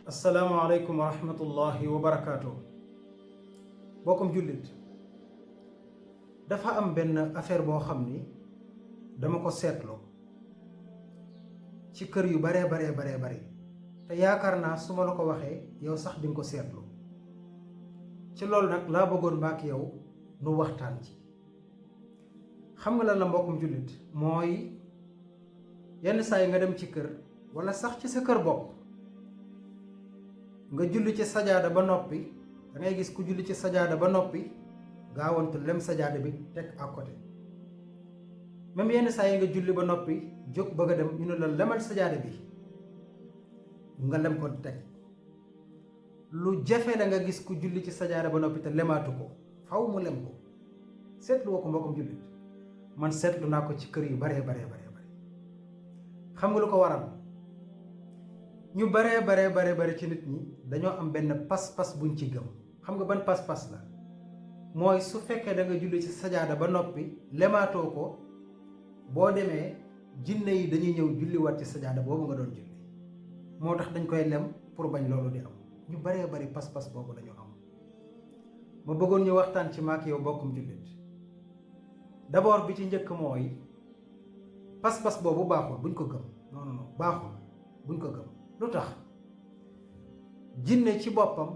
asalaamaaleykum wa rahmatullahi wa barakaatu. bokkum jullit dafa am benn affaire boo xam ni dama ko seetloo ci kër yu baree te yaakaar naa su ma la ko waxee yow sax di nga ko seetlu ci loolu nag laa bëggoon maak yow nu waxtaan ci. xam nga lan la mbokkum jullit mooy yenn saa yi nga dem ci kër walla sax ci sa kër bopp nga julli ci sajaada ba noppi da ngay gis ku julli ci sajaada ba noppi gaawantu lem sajaada bi teg à côté. même yenn saa yi nga julli ba noppi jóg bëgg a dem ñu ne la lemal sajaada bi nga lem ko teg. lu jafe la nga gis ku julli ci sajaada ba noppi te lemaatu ko faw mu lem ko. seetlu woo ko mbokkam jullit man seetlu naa ko ci kër yu baree xam nga lu ko waral ñu baree ci nit ñi dañoo am benn pas-pas buñ ci gëm. xam nga ban pas-pas la mooy su fekkee da nga julli ci sajaada ba noppi lemaatoo ko boo demee jinne yi dañuy ñëw julliwaat ci sajaada boobu nga doon julli moo tax dañ koy lem pour bañ loolu di am. ñu baree pas-pas boobu lañu am. ma bëggoon ñu waxtaan ci maak yow bokkum jullit. d'abord bi ci njëkk mooy pas-pas boobu baaxul buñ ko gëm. non baaxul buñ ko gëm. lu tax jinne ci boppam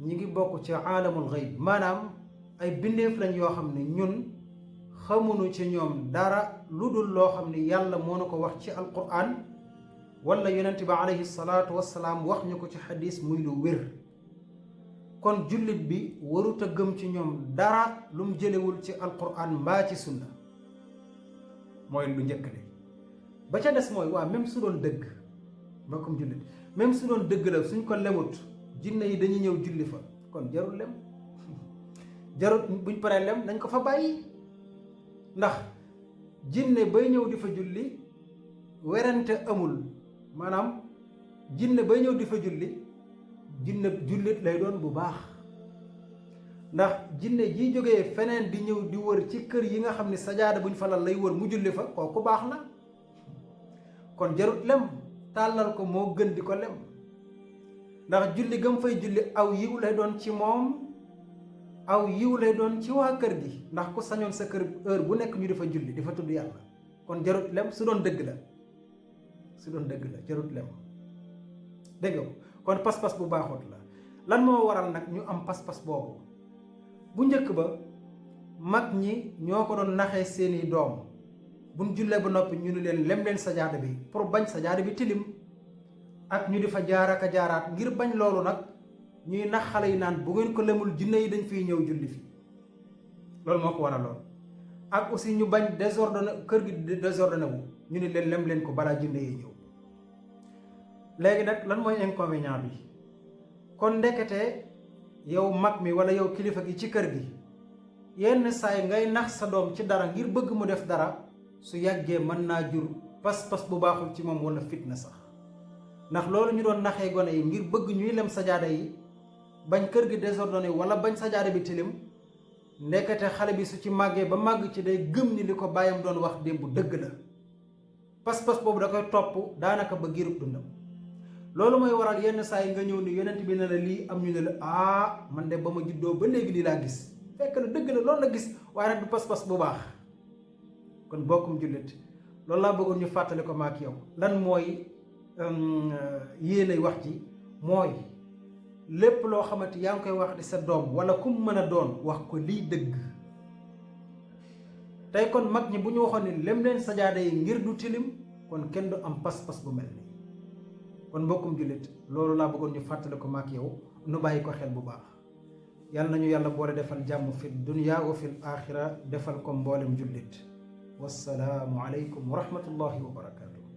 ñi ngi bokk ci aalamul xayb maanaam ay bindeef lañ yoo xam ne ñun xamuñu ci ñoom dara lu dul loo xam ne yàlla moo na ko wax ci alquran wala yonent bi alayhi salaatu wassalaam wax ñu ko ci xadis muy lu wér. kon jullit bi warut a gëm ci ñoom dara lu mu jëlewul ci alquran mbaa ci sunna mooy lu njëkk li. ba ca des mooy waa même su doon dëgg mbokkum jullit même su doon dëgg la suñ ko lemut jinne yi dañuy ñëw julli fa kon jarul lem jarul buñ paree lem nañ ko fa bàyyi ndax jinne bay ñëw di fa julli werante amul. maanaam jinne bay ñëw di fa julli jinne jullit lay doon bu baax ndax jinne ji jógee feneen di ñëw di wër ci kër yi nga xam ne sajaada buñ fa lal lay wër mu julli fa kooku baax na kon jarut lem tàllal ko moo gën di ko lem ndax julli gëm fay julli aw yiw lay doon ci moom aw yiw lay doon ci waa kër gi ndax ku sañoon sa kër heure bu nekk ñu di fa julli di fa tudd yàlla kon jarut lem su doon dëgg la jarut lem dégg nga kon pas-pas bu baaxut la. lan moo waral nag ñu am pas-pas boobu bu njëkk ba mag ñi ñoo ko doon naxee seeni doom buñ jullee ba noppi ñu ni leen lem leen sajaada bi pour bañ sajaada bi tilim ak ñu di fa jaaraat ngir bañ loolu nag ñuy nax xale yi naan bu ngeen ko lemul jinne yi dañ fiy ñëw julli fi loolu moo ko waraloon. ak aussi ñu bañ désordonné kër gi désordonné wu ñu ni leen lem leen ko balaa jinne yi ñëw. léegi nag lan mooy inconvénient bi kon ndekete yow mag mi wala yow kilifa gi ci kër gi yenn saay ngay nax sa doom ci dara ngir bëgg mu def dara su yàggee mën naa jur pas-pas bu baaxul ci moom wala fitna sax ndax loolu ñu doon naxee gone yi ngir bëgg ñuy lem sajaada yi bañ kër gi désordonné wala bañ sajaada bi tilim ndekete xale bi su ci màggee ba màgg ci day gëm ni li ko bàyyam doon wax démb dëgg la pas-pas boobu da koy topp daanaka ba giirub dundam. loolu mooy waral yenn saa yi nga ñëw ni yonent bi ne la lii am ñu ne la man de ba ma juddoo ba léegi lii laa gis fekk na dëgg la loolu la gis waaye nag du pas-pas bu baax. kon bokkum jullit loolu laa bëggoon ñu fàttali ko maak yow lan mooy yéenay wax ji mooy lépp loo xamante yaa ngi koy wax di sa doom wala kum mën a doon wax ko lii dëgg. tey kon mag ñi bu ñu waxoon ni lem leen sajaada yi ngir du tilim kon kenn du am pas-pas bu mel nii. kon mbokkum jullit loolu laa bëggoon ñu fàttali ko maak yow nu bàyyi ko xel bu baax yàlla nañu yàlla boole defal jàmm fi dunya wa fil axira defal ko mboolem jullit wassalaamu aleykum wa rahmatullahi wa barakaatu.